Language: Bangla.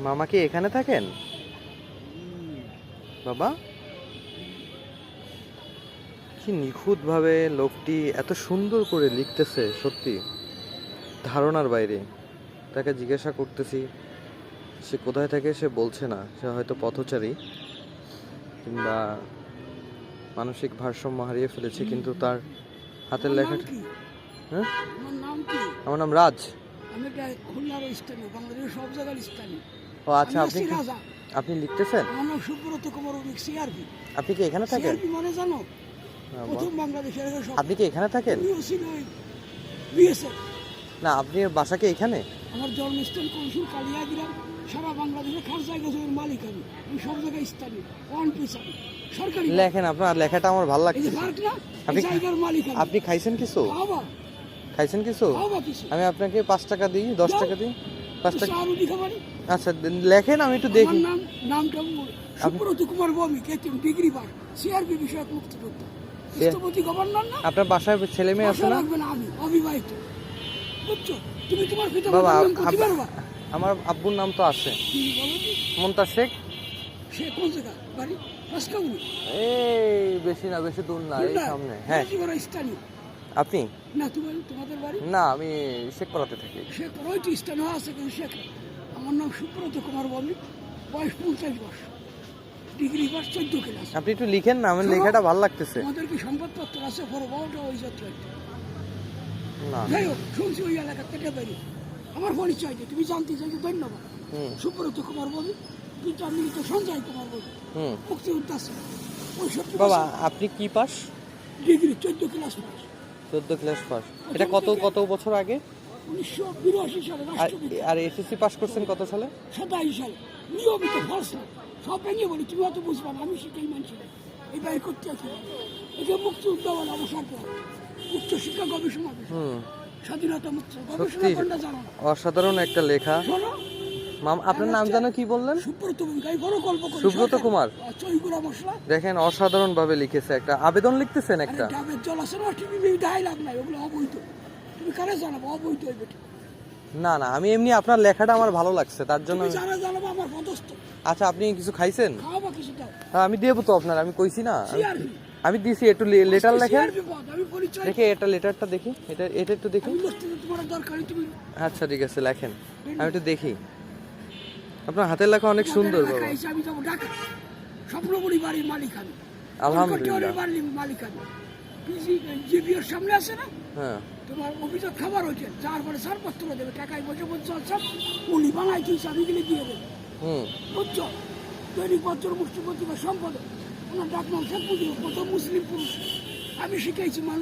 মামা কি এখানে থাকেন বাবা? কি নিখুঁত ভাবে লোকটি এত সুন্দর করে লিখতেছে, সত্যি ধারণার বাইরে। তাকে জিজ্ঞাসা করতেছি সে কোথায় থাকে, সে বলছে না। সে হয়তো পথচারী কিংবা মানসিক ভারসাম্য হারিয়ে ফেলেছে, কিন্তু তার হাতের লেখাটা। হ্যাঁ, আমার নাম রাজ। ও আচ্ছা, আপনি লিখতেছেন? আপনি কি এখানে থাকেন? আপনি কি এখানে থাকেন? না, আপনি বাসা কি এখানে? আমার জন্মস্থান কৌশল কালিয়াগ্রাম, সারা বাংলাদেশে খাস জায়গা জমির মালিক আমি সব জায়গায় স্থানীয় ওয়ান পিস আমি সরকারি। লেখেন, আপনার লেখাটা আমার ভালো লাগছে। আপনি খাইছেন কিছু? খাইছেন কিছু? আমি আপনাকে 5 টাকা দিই, 10 টাকা দিই, 5 টাকা। আচ্ছা লেখেন, আমি একটু দেখি। নামটা Subrata Kumar Bhowmik, degree pass, CRP বিষয়ক মুক্তিযোদ্ধা, রাষ্ট্রপতি গভর্নর। না আপনার বাসায় ছেলে মেয়ে আছে না? আমি অবিবাহিত, বুঝছো? তুমি তোমার পিতা বাবা, নাম করতে পারবা? আমার আব্বুর নাম তো আছে, মুনতার শেখ। সে কোন জায়গা বাড়ি? রাজকাউনি। এই বেশি না, বেশি দূর না, এই সামনে। হ্যাঁ, স্থানীয়। আপনি? না, তোমাদের বাড়ি? না, আমি শেখপাড়াতে থাকি। শেখপাড়া ওইটি স্থানীয় আছে, কিন্তু শেখ। আমার নাম সুব্রত কুমার ভৌমিক, বয়স 50 বর্ষ, ডিগ্রি পাস, 14 ক্লাস। আপনি একটু লিখেন না, আমার লেখাটা ভালো লাগতেছে। আমাদের কি সংবাদপত্র আছে? ফরবাওটা ওই যাত্রা না, যাই হোক, শুনছি ওই এলাকা থেকে বেরি। আমার পরিচয় দিয়ে তুমি জানতে চাইছো, ধন্যবাদ। সুব্রত কুমার ভৌমিক, পিতা মিলিত সঞ্জয় কুমার ভৌমিক, মুক্তিযোদ্ধা ছিল। বাবা আপনি কি pass? Degree 14 class pass. 14 class pass. এটা কত বছর আগে? 1982 সালে রাষ্ট্রপতি। আর এসএসসি পাস করছেন কত সালে? 27 সালে। নিয়মিত ফলস না, সব ভেঙে বলি, তুমি অত বুঝবা না, আমি সেটাই মানছি না। এই বাইর করতে আছে এটা মুক্তিযোদ্ধা বলে অবসর পর উচ্চ শিক্ষা গবেষণা, স্বাধীনতা মুক্ত গবেষণা কোনটা জানো না? অসাধারণ একটা লেখা। আপনার নাম জানো কি বললেন? সুব্রত কুমার। দেখেন অসাধারণ ভাবে লিখেছে, একটা আবেদন লিখতেছেন একটা। না না, আমি এমনি আপনার লেখাটা আমার ভালো লাগছে, তার জন্য। আচ্ছা, আপনি কিছু খাইছেন? হ্যাঁ, আমি দেবো তো আপনার, আমি কইছি না, আমি দিছি। একটু লেটার লেখেন দেখে, এটা লেটারটা দেখি, এটা একটু দেখি। আচ্ছা ঠিক আছে, লেখেন, আমি একটু দেখি। আপনার হাতের লেখা অনেক সুন্দর বাবা। স্বপ্নপুরি বাড়ির মালিক আমি, আলহামদুলিল্লাহ। মালিক আমি। জিবিওর সামনে আছে না, হ্যাঁ, তোমার অভিযোগ খাবার হয়েছে, যার পরে ছাড়পত্র দেবে, টাকায় বসে বলছে সব উনি বানাই দিয়েছে, আমি গেলে দিয়ে দেবে। বুঝছো? দৈনিক বছর মুষ্টি প্রতিভা সম্পাদক, ওনার ডাক নাম শেখ মুজিব, প্রথম মুসলিম পুরুষ। আমি শিখাইছি মানুষ